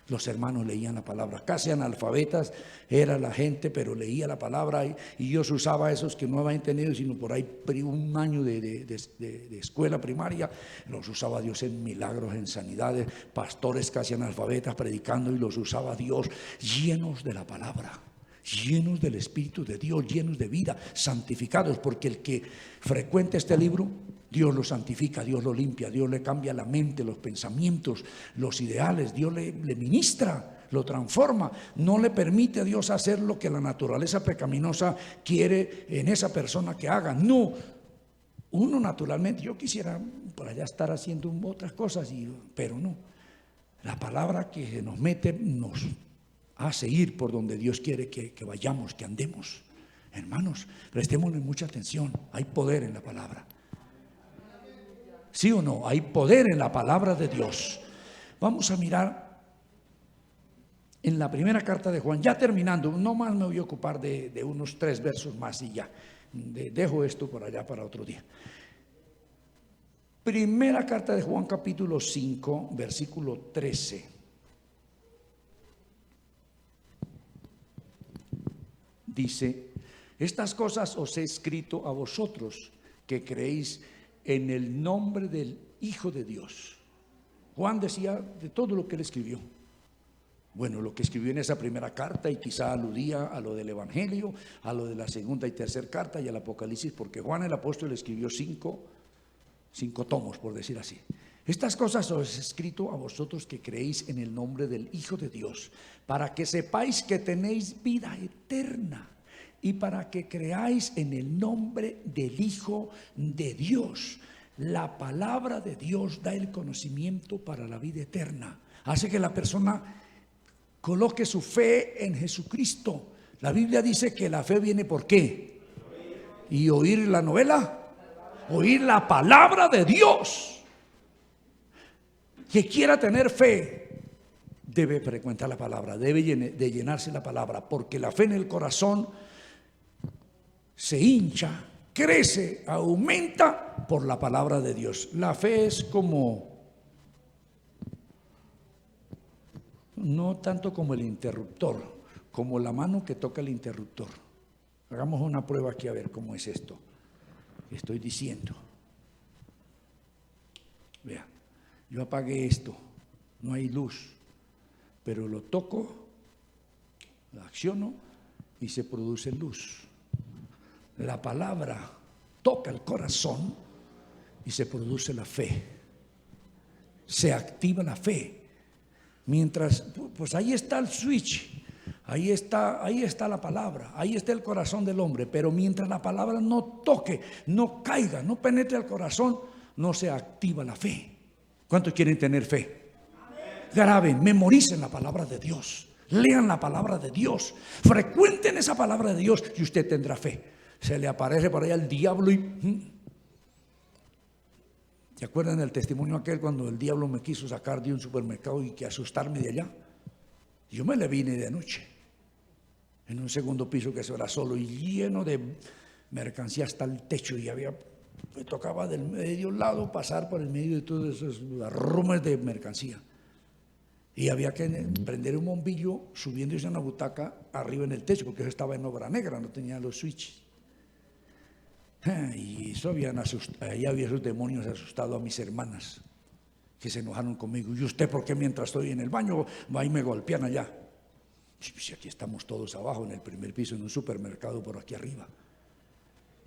Los hermanos leían la palabra. Casi analfabetas era la gente, pero leía la palabra. Y Dios usaba a esos que no habían tenido sino por ahí un año de escuela primaria. Los usaba Dios en milagros, en sanidades. Pastores casi analfabetas predicando, y los usaba Dios llenos de la palabra, llenos del Espíritu de Dios, llenos de vida, santificados, porque el que frecuenta este libro, Dios lo santifica, Dios lo limpia, Dios le cambia la mente, los pensamientos, los ideales, Dios le ministra, lo transforma. No le permite a Dios hacer lo que la naturaleza pecaminosa quiere en esa persona que haga. No, uno naturalmente, yo quisiera por allá estar haciendo otras cosas, pero no. La palabra que nos mete nos hace ir por donde Dios quiere que vayamos, que andemos. Hermanos, prestémosle mucha atención. Hay poder en la palabra. ¿Sí o no? Hay poder en la palabra de Dios. Vamos a mirar en la primera carta de Juan, ya terminando. No más me voy a ocupar de unos 3 versos más y ya. Dejo esto por allá para otro día. Primera carta de Juan, capítulo 5, versículo 13. Dice: estas cosas os he escrito a vosotros que creéis en el nombre del Hijo de Dios. Juan decía de todo lo que él escribió. Bueno, lo que escribió en esa primera carta, y quizá aludía a lo del Evangelio, a lo de la segunda y tercera carta y al Apocalipsis, porque Juan el apóstol escribió 5 tomos, por decir así. Estas cosas os he escrito a vosotros que creéis en el nombre del Hijo de Dios, para que sepáis que tenéis vida eterna. y para que creáis en el nombre del Hijo de Dios. La palabra de Dios da el conocimiento para la vida eterna. Hace que la persona coloque su fe en Jesucristo. La Biblia dice que la fe viene ¿por qué? Y oír la novela, oír la palabra de Dios. Que quiera tener fe debe frecuentar la palabra, debe de llenarse la palabra, porque la fe en el corazón se hincha, crece, aumenta por la palabra de Dios. La fe es como, no tanto como el interruptor, como la mano que toca el interruptor. Hagamos una prueba aquí a ver cómo es esto que estoy diciendo. Vea, yo apagué esto, no hay luz, pero lo toco, lo acciono y se produce luz. La palabra toca el corazón y se produce la fe, se activa la fe. Mientras, pues ahí está el switch, ahí está la palabra, ahí está el corazón del hombre, pero mientras la palabra no toque, no caiga, no penetre al corazón, no se activa la fe. ¿Cuántos quieren tener fe? Graben, memoricen la palabra de Dios, lean la palabra de Dios, frecuenten esa palabra de Dios y usted tendrá fe. Se le aparece por ahí al diablo y ¿se acuerdan del testimonio aquel cuando el diablo me quiso sacar de un supermercado y que asustarme de allá? Yo me le vine de noche en un segundo piso que eso era solo y lleno de mercancía hasta el techo, y me tocaba del medio lado pasar por el medio de todos esos arrumes de mercancía, y había que prender un bombillo subiéndose a una butaca arriba en el techo, porque eso estaba en obra negra, no tenía los switches. Y eso ahí había esos demonios asustado a mis hermanas, que se enojaron conmigo. ¿Y usted por qué mientras estoy en el baño va y me golpean allá? Si aquí estamos todos abajo en el primer piso, en un supermercado por aquí arriba.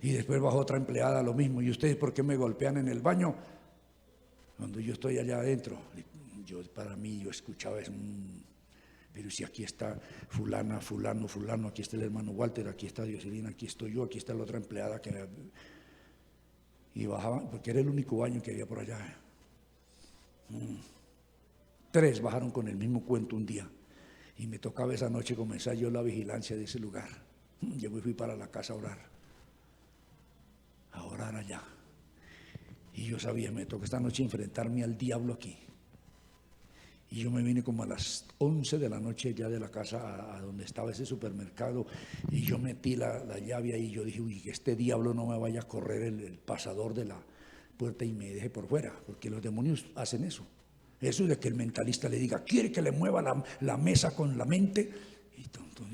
Y después bajó otra empleada lo mismo. ¿Y ustedes por qué me golpean en el baño cuando yo estoy allá adentro? Para mí yo escuchaba eso. Pero si aquí está fulana, fulano, aquí está el hermano Walter, aquí está Dioselina, aquí estoy yo, aquí está la otra empleada y bajaban, porque era el único baño que había por allá. 3 bajaron con el mismo cuento un día, y me tocaba esa noche comenzar yo la vigilancia de ese lugar. Yo me fui para la casa a orar allá, y yo sabía, me toca esta noche enfrentarme al diablo aquí. Y yo me vine como a las 11 de la noche ya de la casa a donde estaba ese supermercado, y yo metí la llave ahí. Yo dije, uy, que este diablo no me vaya a correr el pasador de la puerta y me deje por fuera, porque los demonios hacen eso. Eso de que el mentalista le diga, quiere que le mueva la mesa con la mente,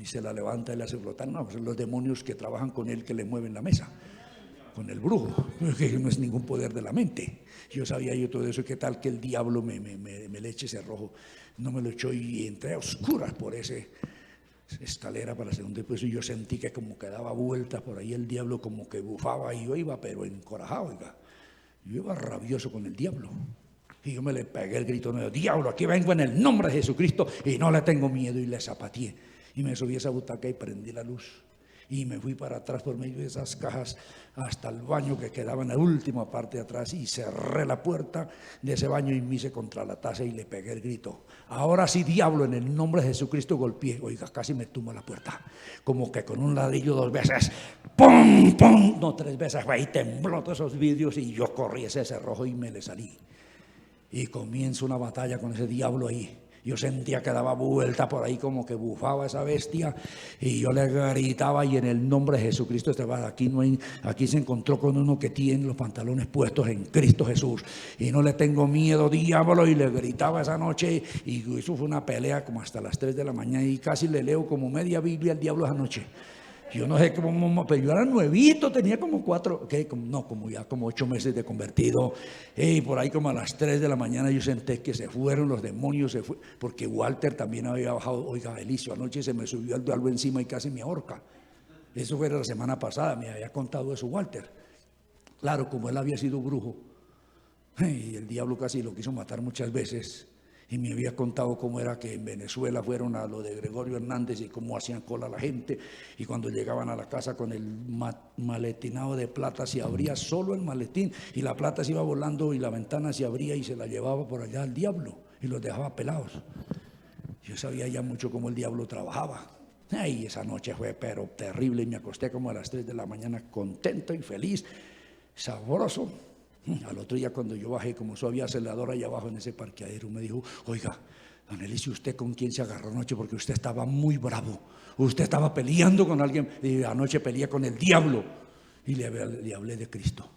y se la levanta y la hace flotar. No, son los demonios que trabajan con él que le mueven la mesa, con el brujo, que no es ningún poder de la mente. Yo sabía yo todo eso. ¿Qué tal que el diablo me le eche ese rojo? No me lo echó, y entré a oscuras por esa escalera para el segundo piso, y yo sentí que como que daba vueltas por ahí el diablo, como que bufaba, y yo iba pero encorajado, oiga. Yo iba rabioso con el diablo, y yo me le pegué el grito nuevo: diablo, aquí vengo en el nombre de Jesucristo y no le tengo miedo, y le zapateé, y me subí a esa butaca y prendí la luz. Y me fui para atrás por medio de esas cajas hasta el baño que quedaba en la última parte de atrás, y cerré la puerta de ese baño y me hice contra la taza y le pegué el grito: ahora sí, diablo, en el nombre de Jesucristo. Golpeé, oiga, casi me tumba la puerta, como que con un ladrillo 2 veces, ¡pum, pum! No, 3 veces, ahí tembló todos esos vidrios, y yo corrí ese cerrojo y me le salí. Y comienzo una batalla con ese diablo ahí. Yo sentía que daba vuelta por ahí, como que bufaba esa bestia, y yo le gritaba: y en el nombre de Jesucristo, aquí se encontró con uno que tiene los pantalones puestos en Cristo Jesús, y no le tengo miedo, diablo. Y le gritaba esa noche, y eso fue una pelea como hasta las 3 de la mañana, y casi le leo como media Biblia al diablo esa noche. Yo no sé cómo, pero yo era nuevito, tenía como 8 meses de convertido. Y por ahí como a las 3 de la mañana yo senté que se fueron los demonios, porque Walter también había bajado. Oiga, Elicio, anoche se me subió el diablo encima y casi me ahorca. Eso fue la semana pasada, me había contado eso Walter. Claro, como él había sido brujo, y el diablo casi lo quiso matar muchas veces, Y me había contado cómo era que en Venezuela fueron a lo de Gregorio Hernández y cómo hacían cola a la gente. Y cuando llegaban a la casa con el maletinado de plata, se abría solo el maletín y la plata se iba volando y la ventana se abría y se la llevaba por allá al diablo y los dejaba pelados. Yo sabía ya mucho cómo el diablo trabajaba. Ay, esa noche fue pero terrible y me acosté como a las 3 de la mañana contento y feliz, sabroso. Al otro día cuando yo bajé, como eso había acelerador allá abajo en ese parqueadero, me dijo: oiga, don Elicio, ¿usted con quién se agarró anoche? Porque usted estaba muy bravo, usted estaba peleando con alguien. Y anoche peleé con el diablo. Y le hablé de Cristo.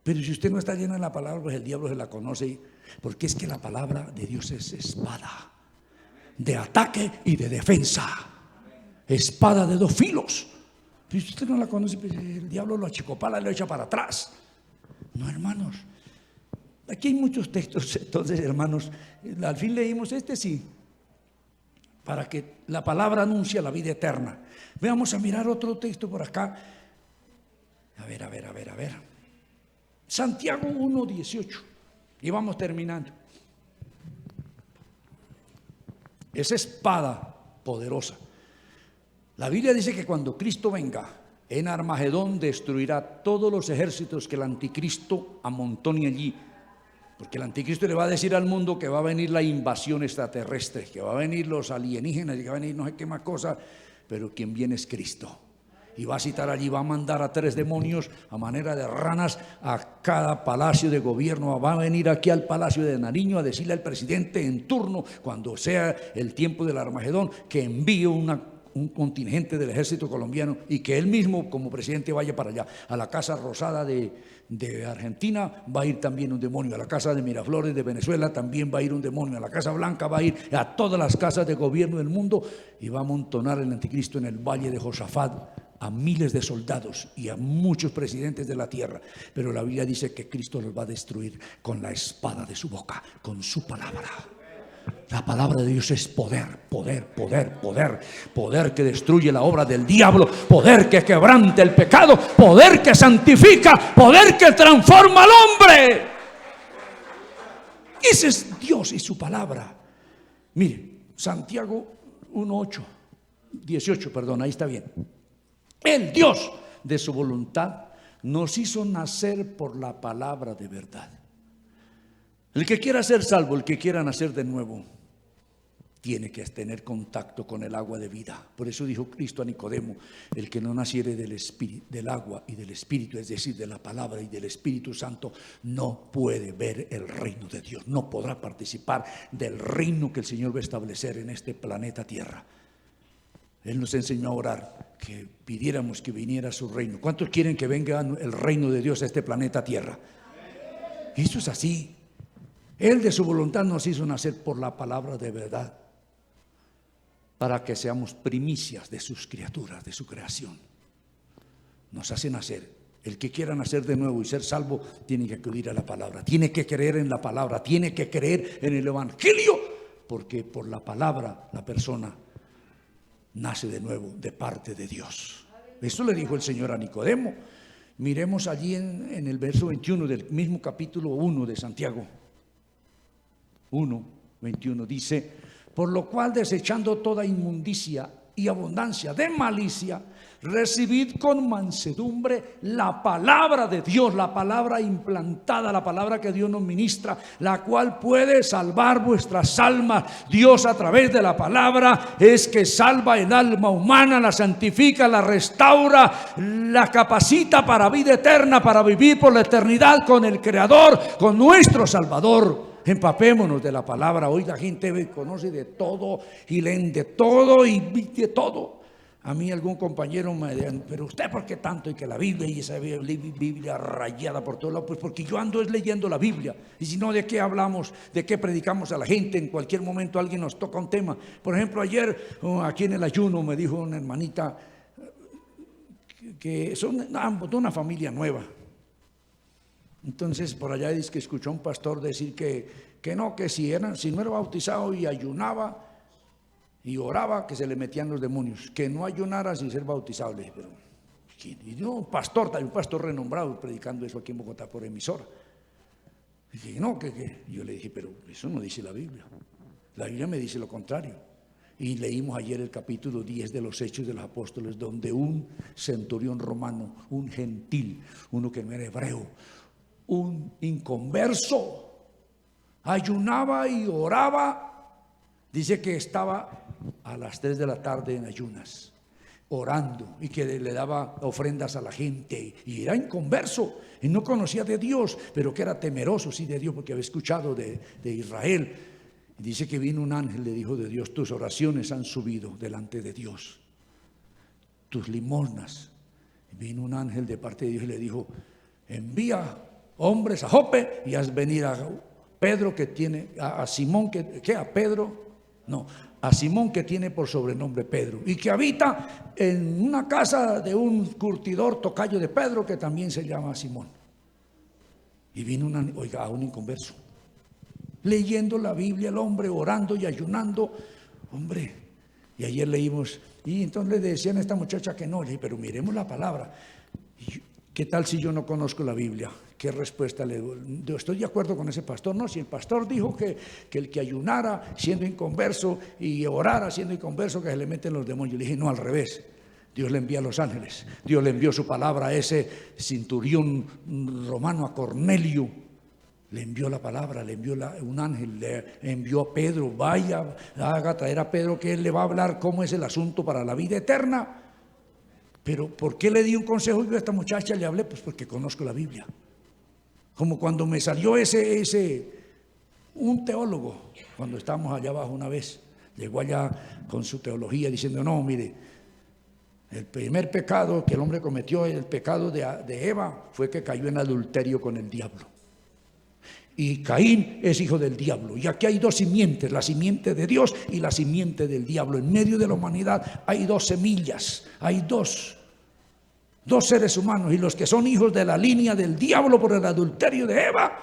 Pero si usted no está lleno de la palabra, pues el diablo se la conoce. Porque es que la palabra de Dios es espada de ataque y de defensa, espada de dos filos. Si usted no la conoce, pues el diablo lo achicopala y lo echa para atrás. No, hermanos, aquí hay muchos textos. Entonces, hermanos, al fin leímos este, sí, para que la palabra anuncie la vida eterna. Vamos a mirar otro texto por acá. A ver. Santiago 1:18. Y vamos terminando. Esa espada poderosa. La Biblia dice que cuando Cristo venga, en Armagedón destruirá todos los ejércitos que el anticristo amontone allí. Porque el anticristo le va a decir al mundo que va a venir la invasión extraterrestre, que va a venir los alienígenas, que va a venir no sé qué más cosa, pero quien viene es Cristo. Y va a citar allí, va a mandar a 3 demonios a manera de ranas a cada palacio de gobierno. Va a venir aquí al Palacio de Nariño a decirle al presidente en turno, cuando sea el tiempo del Armagedón, que envíe un contingente del ejército colombiano y que él mismo como presidente vaya para allá. A la Casa Rosada de Argentina va a ir también un demonio, a la Casa de Miraflores de Venezuela también va a ir un demonio, a la Casa Blanca va a ir, a todas las casas de gobierno del mundo, y va a amontonar el anticristo en el valle de Josafat a miles de soldados y a muchos presidentes de la tierra. Pero la Biblia dice que Cristo los va a destruir con la espada de su boca, con su palabra. La palabra de Dios es poder que destruye la obra del diablo, poder que quebrante el pecado, poder que santifica, poder que transforma al hombre. Ese es Dios y su palabra. Mire, Santiago 1:18, ahí está bien. El Dios de su voluntad nos hizo nacer por la palabra de verdad. El que quiera ser salvo, el que quiera nacer de nuevo, tiene que tener contacto con el agua de vida. Por eso dijo Cristo a Nicodemo: el que no naciere del agua y del Espíritu, es decir, de la palabra y del Espíritu Santo, no puede ver el reino de Dios, no podrá participar del reino que el Señor va a establecer en este planeta Tierra. Él nos enseñó a orar, que pidiéramos que viniera su reino. ¿Cuántos quieren que venga el reino de Dios a este planeta Tierra? Eso es así. Él de su voluntad nos hizo nacer por la palabra de verdad, para que seamos primicias de sus criaturas, de su creación. Nos hace nacer. El que quiera nacer de nuevo y ser salvo tiene que acudir a la palabra, tiene que creer en la palabra, tiene que creer en el evangelio, porque por la palabra la persona nace de nuevo de parte de Dios. Eso le dijo el Señor a Nicodemo. Miremos allí en el verso 21 del mismo capítulo 1 de Santiago 1:21, dice: por lo cual, desechando toda inmundicia y abundancia de malicia, recibid con mansedumbre la palabra de Dios, la palabra implantada, la palabra que Dios nos ministra, la cual puede salvar vuestras almas. Dios, a través de la palabra, es que salva el alma humana, la santifica, la restaura, la capacita para vida eterna, para vivir por la eternidad con el Creador, con nuestro Salvador. Empapémonos de la palabra. Hoy la gente conoce de todo y leen de todo y de todo. A mí algún compañero me dice: pero usted ¿por qué tanto? Y que la Biblia, y esa Biblia rayada por todos lados. Pues porque yo ando leyendo la Biblia. Y si no, ¿de qué hablamos? ¿De qué predicamos a la gente? En cualquier momento alguien nos toca un tema. Por ejemplo, ayer aquí en el ayuno me dijo una hermanita que son ambos de una familia nueva. Entonces por allá dice que escuchó a un pastor decir que no, que si no era bautizado y ayunaba y oraba, que se le metían los demonios, que no ayunara sin ser bautizado. Le dije: pero ¿quién? Y yo, un pastor renombrado, predicando eso aquí en Bogotá por emisora. Dije, no, que yo le dije, pero eso no dice la Biblia. La Biblia me dice lo contrario. Y leímos ayer el capítulo 10 de los Hechos de los Apóstoles, donde un centurión romano, un gentil, uno que no era hebreo, un inconverso, ayunaba y oraba. Dice que estaba a las 3 de la tarde en ayunas, orando, y que le daba ofrendas a la gente, y era inconverso y no conocía de Dios, pero que era temeroso sí de Dios, porque había escuchado de Israel. Y dice que vino un ángel, le dijo de Dios: tus oraciones han subido delante de Dios, tus limosnas. Vino un ángel de parte de Dios y le dijo: envía hombres a Jope y haz venir a Pedro, que tiene a Simón, a Pedro, no, a Simón, que tiene por sobrenombre Pedro, y que habita en una casa de un curtidor tocayo de Pedro, que también se llama Simón. Y vino un inconverso, leyendo la Biblia, el hombre orando y ayunando, hombre. Y ayer leímos, y entonces le decían a esta muchacha que no. Le dije, pero miremos la palabra. ¿Qué tal si yo no conozco la Biblia? ¿Qué respuesta le doy? Yo estoy de acuerdo con ese pastor. No, si el pastor dijo que el que ayunara siendo inconverso y orara siendo inconverso, que se le meten los demonios. Yo le dije, no, al revés. Dios le envía a los ángeles. Dios le envió su palabra a ese centurión romano, a Cornelio. Le envió la palabra, le envió un ángel, le envió a Pedro: vaya, haga traer a Pedro, que él le va a hablar cómo es el asunto para la vida eterna. Pero ¿por qué le di un consejo yo a esta muchacha? Le hablé, pues porque conozco la Biblia. Como cuando me salió un teólogo, cuando estábamos allá abajo una vez, llegó allá con su teología diciendo: no, mire, el primer pecado que el hombre cometió, el pecado de Eva, fue que cayó en adulterio con el diablo. Y Caín es hijo del diablo. Y aquí hay dos simientes: la simiente de Dios y la simiente del diablo. En medio de la humanidad hay dos semillas, hay dos seres humanos. Y los que son hijos de la línea del diablo por el adulterio de Eva,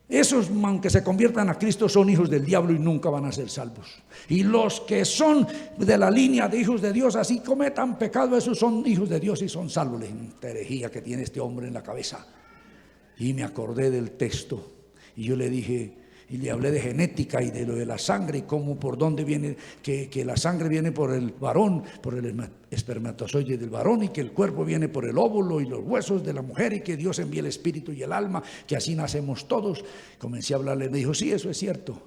esos, aunque se conviertan a Cristo, son hijos del diablo y nunca van a ser salvos. Y los que son de la línea de hijos de Dios, así cometan pecado, esos son hijos de Dios y son salvos. La herejía que tiene este hombre en la cabeza. Y me acordé del texto, y yo le dije, y le hablé de genética y de lo de la sangre, y cómo, por dónde viene, que la sangre viene por el varón, por el espermatozoide del varón, y que el cuerpo viene por el óvulo y los huesos de la mujer, y que Dios envía el espíritu y el alma, que así nacemos todos. Comencé a hablarle, me dijo: sí, eso es cierto.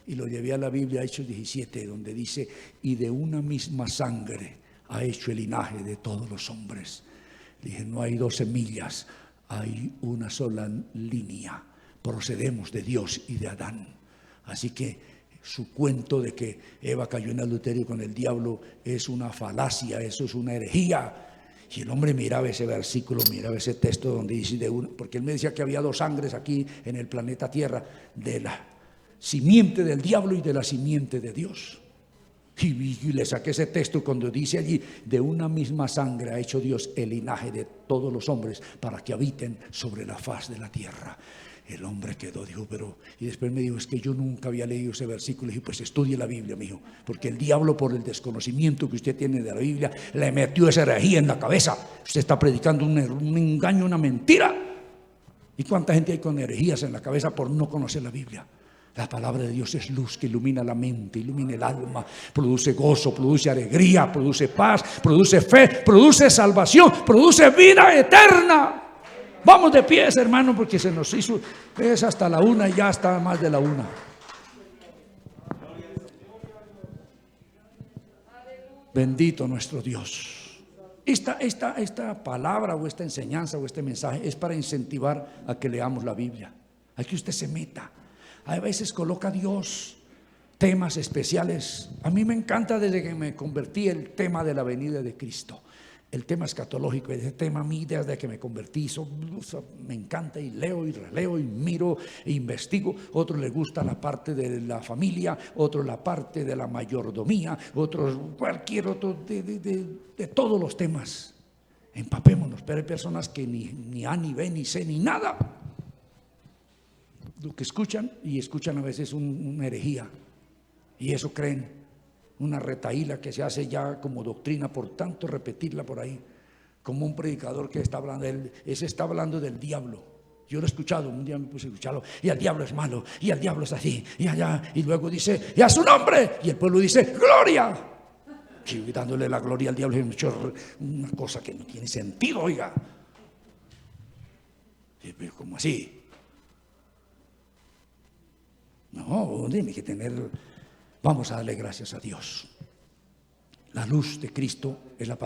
Y lo llevé a la Biblia, Hechos 17, donde dice: y de una misma sangre ha hecho el linaje de todos los hombres. Le dije: no hay dos semillas, hay una sola línea. Procedemos de Dios y de Adán. Así que su cuento de que Eva cayó en adulterio con el diablo es una falacia, eso es una herejía. Y el hombre miraba ese versículo, miraba ese texto donde dice porque él me decía que había dos sangres aquí en el planeta Tierra, de la simiente del diablo y de la simiente de Dios. Y le saqué ese texto cuando dice allí: de una misma sangre ha hecho Dios el linaje de todos los hombres para que habiten sobre la faz de la tierra. El hombre quedó, dijo, pero, y después me dijo: es que yo nunca había leído ese versículo. Y dije: pues estudie la Biblia, mijo, porque el diablo, por el desconocimiento que usted tiene de la Biblia, le metió esa herejía en la cabeza. Usted está predicando un engaño, una mentira. ¿Y cuánta gente hay con herejías en la cabeza por no conocer la Biblia? La palabra de Dios es luz que ilumina la mente, ilumina el alma, produce gozo, produce alegría, produce paz, produce fe, produce salvación, produce vida eterna. Vamos de pies, hermano, porque se nos hizo, es hasta la 1 y ya está más de la 1. Bendito nuestro Dios. Esta palabra o esta enseñanza o este mensaje es para incentivar a que leamos la Biblia, a que usted se meta. A veces coloca Dios temas especiales. A mí me encanta desde que me convertí el tema de la venida de Cristo, el tema escatológico. Ese tema a mí desde que me convertí me encanta, y leo y releo y miro e investigo. Otros les gusta la parte de la familia, otros la parte de la mayordomía, otros cualquier otro de todos los temas. Empapémonos. Pero hay personas que ni A, ni B, ni C, ni nada. Lo que escuchan, y escuchan a veces una herejía, y eso creen, una retahíla que se hace ya como doctrina por tanto repetirla por ahí, como un predicador que está hablando, ese está hablando del diablo. Yo lo he escuchado, un día me puse a escucharlo, y el diablo es malo, y el diablo es así, y allá, y luego dice, y a su nombre, y el pueblo dice, gloria. Y dándole la gloria al diablo es una cosa que no tiene sentido, oiga. Pero ¿cómo así? No, tiene que tener, vamos a darle gracias a Dios. La luz de Cristo es la palabra.